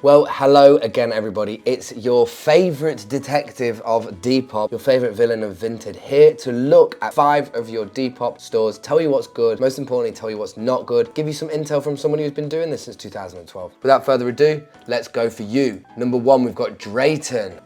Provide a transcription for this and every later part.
Well, hello again, everybody. It's your favorite detective of Depop, your favorite villain of Vinted, here to look at 5 of your Depop stores, tell you what's good, most importantly, tell you what's not good, give you some intel from someone who's been doing this since 2012. Without further ado, let's go for you. Number 1, we've got Drayton.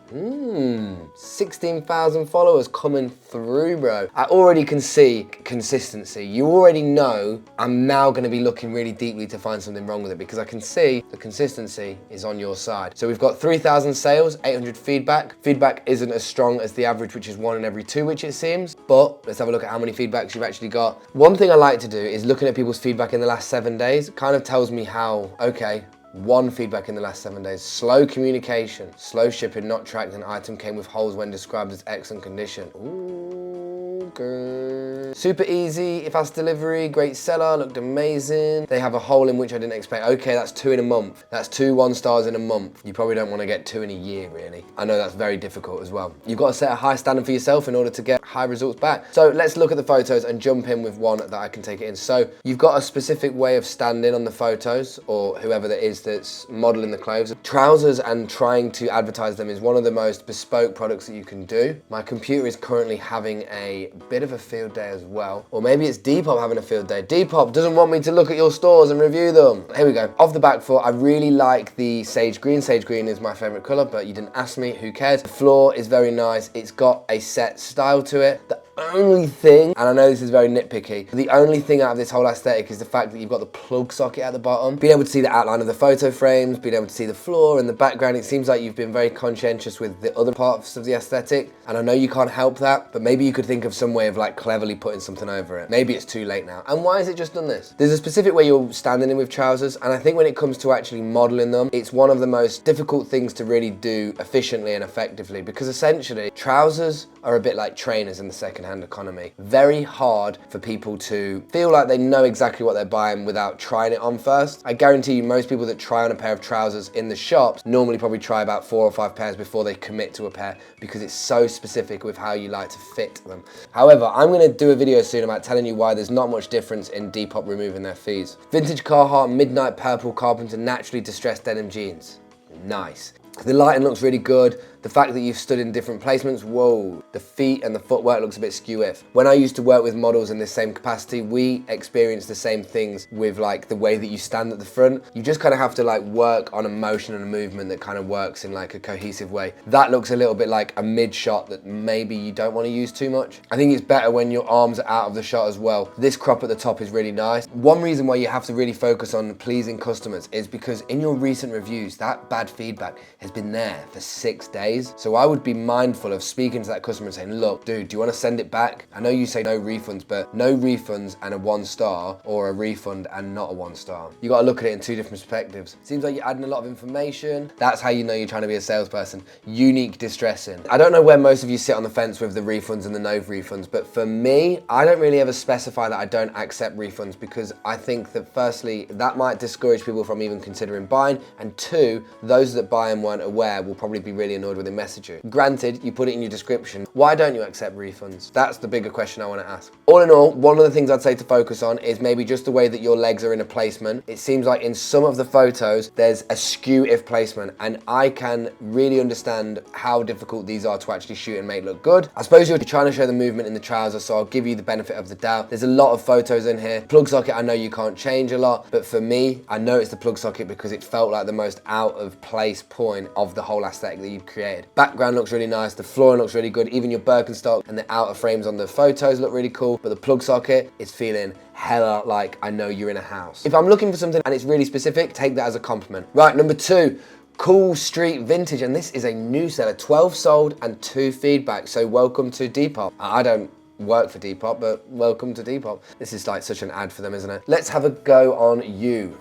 16,000 followers coming through, bro. I already can see consistency. You already know I'm now going to be looking really deeply to find something wrong with it because I can see the consistency is on your side. So we've got 3,000 sales, 800 feedback. Feedback isn't as strong as the average, which is 1 in every 2, which it seems, but let's have a look at how many feedbacks you've actually got. One thing I like to do is looking at people's feedback in the last 7 days. It kind of tells me how, okay, 1 feedback in the last 7 days. Slow communication, slow shipping, not tracked, an item came with holes when described as excellent condition. Ooh, good. Super easy, fast delivery, great seller, looked amazing. They have a hole in which I didn't expect. Okay, that's 2 in a month. That's 2 1-stars in a month. You probably don't want to get 2 in a year, really. I know that's very difficult as well. You've got to set a high standard for yourself in order to get high results back. So let's look at the photos and jump in with one that I can take it in. So you've got a specific way of standing on the photos, or whoever that is that's modeling the clothes. Trousers and trying to advertise them is one of the most bespoke products that you can do. My computer is currently having a bit of a field day as well. Or maybe it's Depop having a field day. Depop doesn't want me to look at your stores and review them. Here we go. Off the back foot, I really like the sage green. Sage green is my favorite color, but you didn't ask me, who cares? The floor is very nice. It's got a set style to it. The only thing, and I know this is very nitpicky, the only thing out of this whole aesthetic is the fact that you've got the plug socket at the bottom. Being able to see the outline of the photo frames, being able to see the floor and the background, it seems like you've been very conscientious with the other parts of the aesthetic. And I know you can't help that, but maybe you could think of some way of like cleverly putting something over it. Maybe it's too late now. And why has it just done this? There's a specific way you're standing in with trousers, and I think when it comes to actually modeling them, it's one of the most difficult things to really do efficiently and effectively, because essentially trousers are a bit like trainers in the second-hand economy. Very hard for people to feel like they know exactly what they're buying without trying it on first. I guarantee you most people that try on a pair of trousers in the shops normally probably try about 4 or 5 pairs before they commit to a pair, because it's so specific with how you like to fit them. However, I'm gonna do a video soon about telling you why there's not much difference in Depop removing their fees. Vintage Carhartt Midnight Purple Carpenter Naturally Distressed Denim Jeans. Nice. The lighting looks really good. The fact that you've stood in different placements, whoa. The feet and the footwork looks a bit skew-if. When I used to work with models in this same capacity, we experienced the same things with like the way that you stand at the front. You just kind of have to like work on a motion and a movement that kind of works in like a cohesive way. That looks a little bit like a mid shot that maybe you don't want to use too much. I think it's better when your arms are out of the shot as well. This crop at the top is really nice. One reason why you have to really focus on pleasing customers is because in your recent reviews, that bad feedback has been there for 6 days. So I would be mindful of speaking to that customer and saying, look, dude, do you want to send it back? I know you say no refunds, but no refunds and a 1-star, or a refund and not a 1-star. You got to look at it in 2 different perspectives. Seems like you're adding a lot of information. That's how you know you're trying to be a salesperson. Unique distressing. I don't know where most of you sit on the fence with the refunds and the no refunds, but for me, I don't really ever specify that I don't accept refunds, because I think that firstly, that might discourage people from even considering buying, and 2, those that buy and weren't aware will probably be really annoyed when they message you. Granted, you put it in your description. Why don't you accept refunds? That's the bigger question I want to ask. All in all, one of the things I'd say to focus on is maybe just the way that your legs are in a placement. It seems like in some of the photos, there's a skew-if placement, and I can really understand how difficult these are to actually shoot and make look good. I suppose you're trying to show the movement in the trousers, so I'll give you the benefit of the doubt. There's a lot of photos in here. Plug socket, I know you can't change a lot, but for me, I know it's the plug socket because it felt like the most out of place point of the whole aesthetic that you've created. Background looks really nice, the flooring looks really good, even your Birkenstock and the outer frames on the photos look really cool, but the plug socket is feeling hella like I know you're in a house. If I'm looking for something and it's really specific, take that as a compliment. Right, number 2. Cool Street Vintage, and this is a new seller, 12 sold and 2 feedback, so welcome to Depop. I don't work for Depop, but welcome to Depop. This is like such an ad for them, isn't it? Let's have a go on you.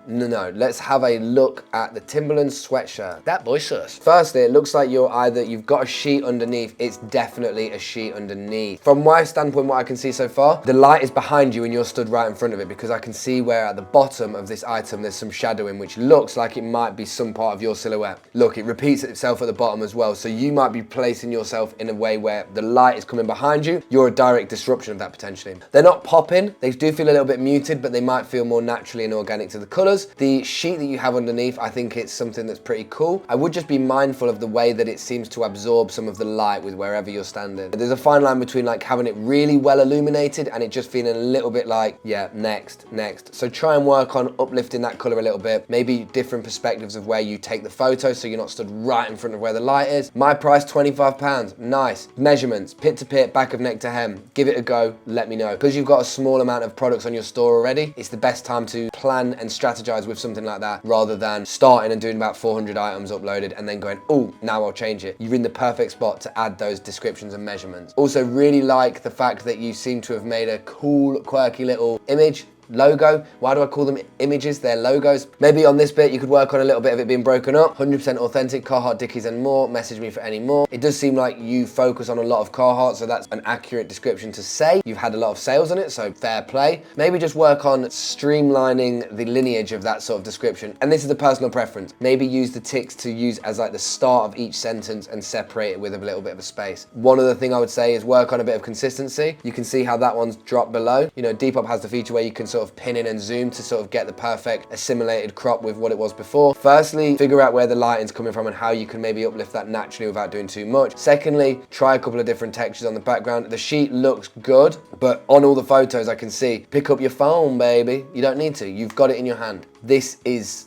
No, let's have a look at the Timberland sweatshirt. That boy sus. Firstly, it looks like you've got a sheet underneath. It's definitely a sheet underneath. From my standpoint, what I can see so far, the light is behind you and you're stood right in front of it, because I can see where at the bottom of this item, there's some shadowing, which looks like it might be some part of your silhouette. Look, it repeats itself at the bottom as well. So you might be placing yourself in a way where the light is coming behind you. You're a direct disruption of that potentially. They're not popping. They do feel a little bit muted, but they might feel more naturally and organic to the color. colors. The sheet that you have underneath, I think it's something that's pretty cool. I would just be mindful of the way that it seems to absorb some of the light with wherever you're standing. There's a fine line between like having it really well illuminated and it just feeling a little bit like, yeah, next. So try and work on uplifting that color a little bit, maybe different perspectives of where you take the photo so you're not stood right in front of where the light is. My price, £25, nice. Measurements, pit to pit, back of neck to hem. Give it a go, let me know. Because you've got a small amount of products on your store already, it's the best time to plan and strategize with something like that rather than starting and doing about 400 items uploaded and then going, oh, now I'll change it. You're in the perfect spot to add those descriptions and measurements. Also really like the fact that you seem to have made a cool, quirky little image. Logo. Why do I call them images? They're logos. Maybe on this bit you could work on a little bit of it being broken up. 100% authentic, Carhartt, Dickies and more. Message me for any more. It does seem like you focus on a lot of Carhartt, so that's an accurate description to say. You've had a lot of sales on it, so fair play. Maybe just work on streamlining the lineage of that sort of description. And this is a personal preference. Maybe use the ticks to use as like the start of each sentence and separate it with a little bit of a space. One other thing I would say is work on a bit of consistency. You can see how that one's dropped below. You know, Depop has the feature where you can sort of pin in and zoom to sort of get the perfect assimilated crop with what it was before. Firstly, figure out where the lighting's coming from and how you can maybe uplift that naturally without doing too much. Secondly, try a couple of different textures on the background. The sheet looks good, but on all the photos I can see, pick up your phone, baby. You don't need to, you've got it in your hand. This is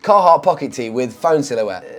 Carhartt pocket tee with phone silhouette.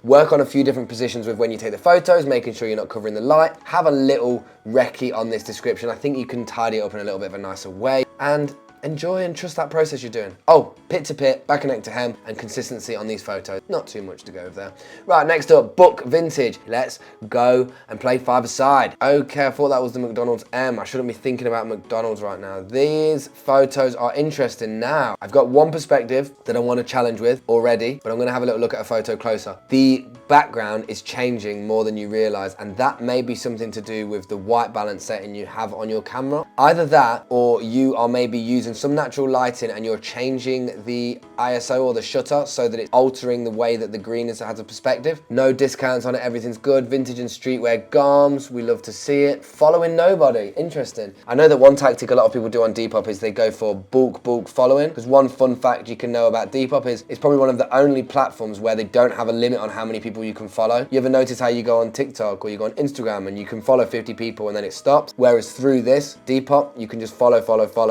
Work on a few different positions with when you take the photos, making sure you're not covering the light. Have a little recce on this description. I think you can tidy it up in a little bit of a nicer way. And enjoy and trust that process you're doing. Oh, pit to pit, back and neck to hem, and consistency on these photos. Not too much to go with there. Right, next up, book vintage. Let's go and play five-a-side. Okay, I thought that was the McDonald's M. I shouldn't be thinking about McDonald's right now. These photos are interesting now. I've got one perspective that I want to challenge with already, but I'm going to have a little look at a photo closer. The background is changing more than you realize, and that may be something to do with the white balance setting you have on your camera. Either that, or you are maybe using some natural lighting and you're changing the ISO or the shutter so that it's altering the way that the green has a perspective. No discounts on it, everything's good. Vintage and streetwear garms, we love to see it. Following nobody, interesting. I know that one tactic a lot of people do on Depop is they go for bulk following, because one fun fact you can know about Depop is it's probably one of the only platforms where they don't have a limit on how many people you can follow. You ever notice how you go on TikTok or you go on Instagram and you can follow 50 people and then it stops? Whereas through this Depop, you can just follow.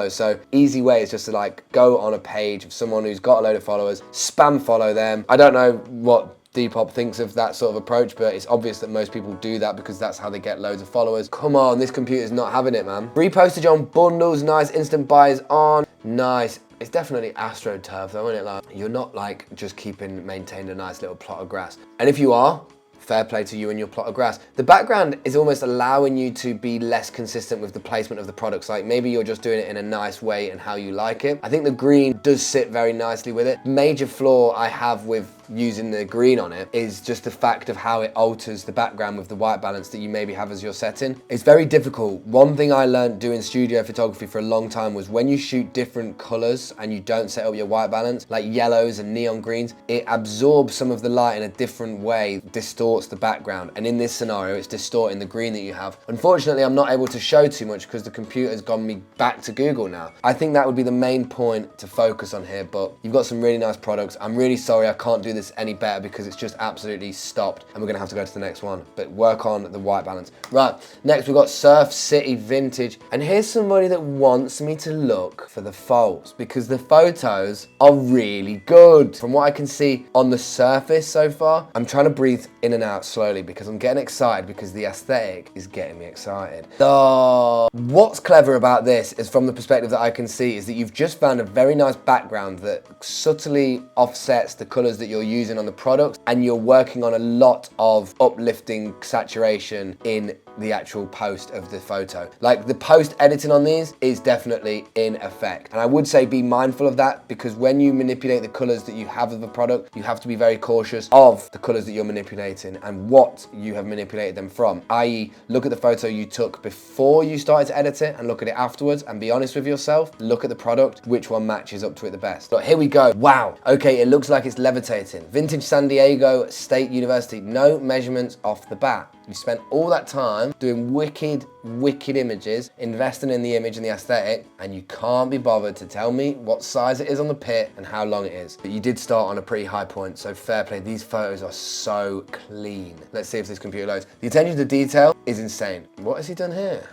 So easy way is just to like go on a page of someone who's got a load of followers, spam follow them. I don't know what Depop thinks of that sort of approach, but it's obvious that most people do that because that's how they get loads of followers. Come on, this computer's not having it, man. Free postage on bundles, nice. Instant buys on, nice. It's definitely AstroTurf though, isn't it? Like, you're not like just maintained a nice little plot of grass. And if you are, fair play to you and your plot of grass. The background is almost allowing you to be less consistent with the placement of the products. Like maybe you're just doing it in a nice way and how you like it. I think the green does sit very nicely with it. Major flaw I have with using the green on it is just the fact of how it alters the background with the white balance that you maybe have as your setting. It's very difficult. One thing I learned doing studio photography for a long time was when you shoot different colors and you don't set up your white balance, like yellows and neon greens, it absorbs some of the light in a different way, distorts the background. And in this scenario, it's distorting the green that you have. Unfortunately, I'm not able to show too much because the computer's gone me back to Google now. I think that would be the main point to focus on here, but you've got some really nice products. I'm really sorry I can't do this any better because it's just absolutely stopped and we're gonna have to go to the next one, but work on the white balance. Right, next we've got Surf City Vintage, and here's somebody that wants me to look for the faults because the photos are really good. From what I can see on the surface so far, I'm trying to breathe in and out slowly because I'm getting excited because the aesthetic is getting me excited. What's clever about this is from the perspective that I can see is that you've just found a very nice background that subtly offsets the colors that you're using on the product, and you're working on a lot of uplifting saturation in the actual post of the photo. Like the post editing on these is definitely in effect. And I would say be mindful of that because when you manipulate the colors that you have of the product, you have to be very cautious of the colors that you're manipulating and what you have manipulated them from. I.e., look at the photo you took before you started to edit it and look at it afterwards and be honest with yourself. Look at the product, which one matches up to it the best. But here we go. Wow. Okay, it looks like it's levitating. Vintage San Diego State University. No measurements off the bat. You spent all that time doing wicked images, investing in the image and the aesthetic, and you can't be bothered to tell me what size it is on the pit and how long it is. But you did start on a pretty high point, so fair play. These photos are so clean. Let's see if this computer loads. The attention to detail is insane. What has he done here?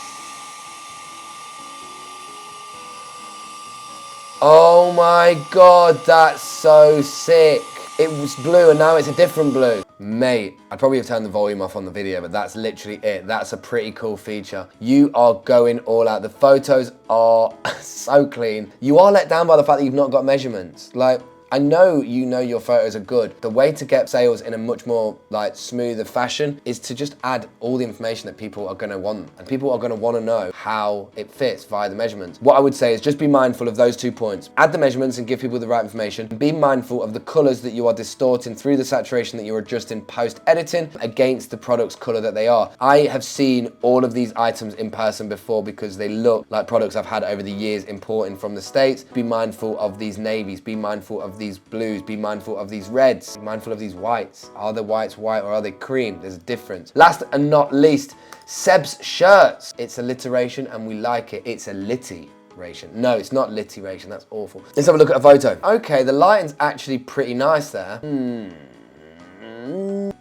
Oh my God, that's so sick. It was blue and now it's a different blue. Mate, I'd probably have turned the volume off on the video, but that's literally it. That's a pretty cool feature. You are going all out. The photos are so clean. You are let down by the fact that you've not got measurements. Like, I know you know your photos are good. The way to get sales in a much more like smoother fashion is to just add all the information that people are gonna want. And people are gonna wanna know how it fits via the measurements. What I would say is just be mindful of those 2 points. Add the measurements and give people the right information. Be mindful of the colors that you are distorting through the saturation that you're adjusting post-editing against the product's color that they are. I have seen all of these items in person before because they look like products I've had over the years importing from the States. Be mindful of these navies, be mindful of these blues, be mindful of these reds, be mindful of these whites. Are the whites white or are they cream? There's a difference. Last and not least, Seb's shirts. It's alliteration and we like it. It's alliteration. No, it's not literation, that's awful. Let's have a look at a photo. Okay, the lighting's actually pretty nice there.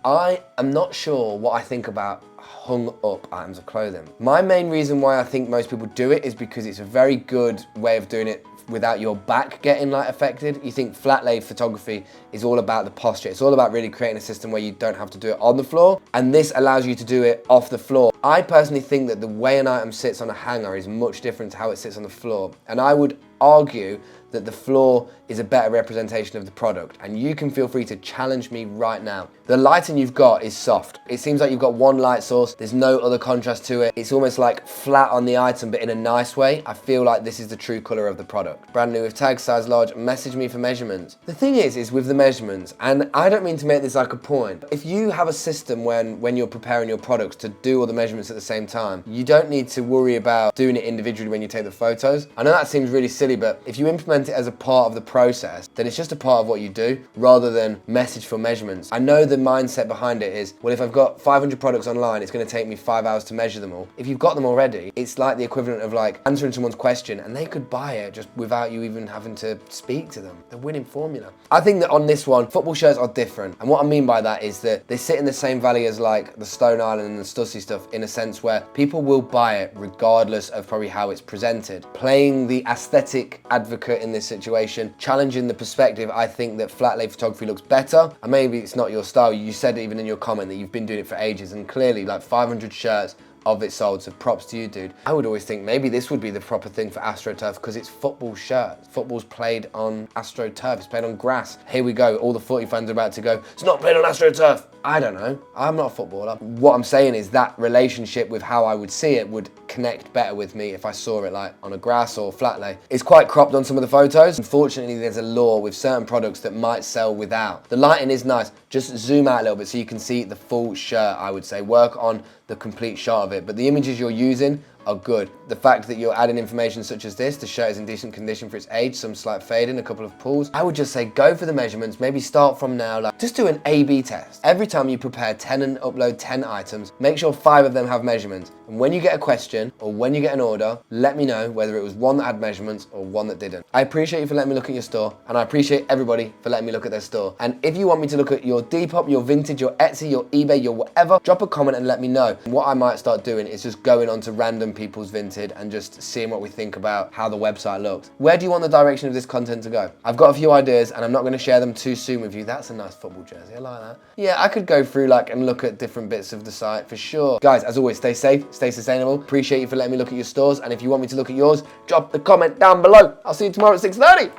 I am not sure what I think about hung up items of clothing. My main reason why I think most people do it is because it's a very good way of doing it without your back getting like affected. You think flat lay photography is all about the posture. It's all about really creating a system where you don't have to do it on the floor, and this allows you to do it off the floor. I personally think that the way an item sits on a hanger is much different to how it sits on the floor, and I would argue that the floor is a better representation of the product, and you can feel free to challenge me right now. The lighting you've got is soft. It seems like you've got one light source, there's no other contrast to it. It's almost like flat on the item, but in a nice way. I feel like this is the true color of the product. Brand new with tag size large, message me for measurements. The thing is with the measurements, and I don't mean to make this like a point, if you have a system when you're preparing your products to do all the measurements at the same time, you don't need to worry about doing it individually when you take the photos. I know that seems really silly, but if you implement it as a part of the process, then it's just a part of what you do rather than message for measurements. I know the mindset behind it is, well, if I've got 500 products online, it's going to take me 5 hours to measure them all. If you've got them already, it's like the equivalent of like answering someone's question and they could buy it just without you even having to speak to them. The winning formula. I think that on this one, football shirts are different. And what I mean by that is that they sit in the same valley as like the Stone Island and the Stussy stuff, in a sense where people will buy it regardless of probably how it's presented. Playing the aesthetic advocate in this situation, challenging the perspective, I think that flat lay photography looks better. And maybe it's not your style. You said even in your comment that you've been doing it for ages, and clearly like 500 shirts of it sold, so props to you, dude. I would always think maybe this would be the proper thing for AstroTurf because it's football shirts. Football's played on AstroTurf, it's played on grass. Here we go, all the footy fans are about to go, it's not played on AstroTurf. I don't know, I'm not a footballer. What I'm saying is that relationship with how I would see it would connect better with me if I saw it like on a grass or flat lay. It's quite cropped on some of the photos. Unfortunately, there's a law with certain products that might sell without. The lighting is nice, just zoom out a little bit so you can see the full shirt, I would say. Work on the complete shot of it, but the images you're using are good. The fact that you're adding information such as this, the shirt is in decent condition for its age, some slight fading, a couple of pulls. I would just say go for the measurements, maybe start from now, like just do an A/B test. Every time you prepare 10 and upload 10 items, make sure 5 of them have measurements. And when you get a question or when you get an order, let me know whether it was one that had measurements or one that didn't. I appreciate you for letting me look at your store, and I appreciate everybody for letting me look at their store. And if you want me to look at your Depop, your vintage, your Etsy, your eBay, your whatever, drop a comment and let me know. And what I might start doing is just going on to random people's Vinted and just seeing what we think about how the website looks. Where do you want the direction of this content to go? I've got a few ideas and I'm not going to share them too soon with you. That's a nice football jersey, I like that. Yeah, I could go through like and look at different bits of the site for sure. Guys, as always, stay safe, stay sustainable. Appreciate you for letting me look at your stores, and if you want me to look at yours, drop the comment down below. I'll see you tomorrow at 6:30.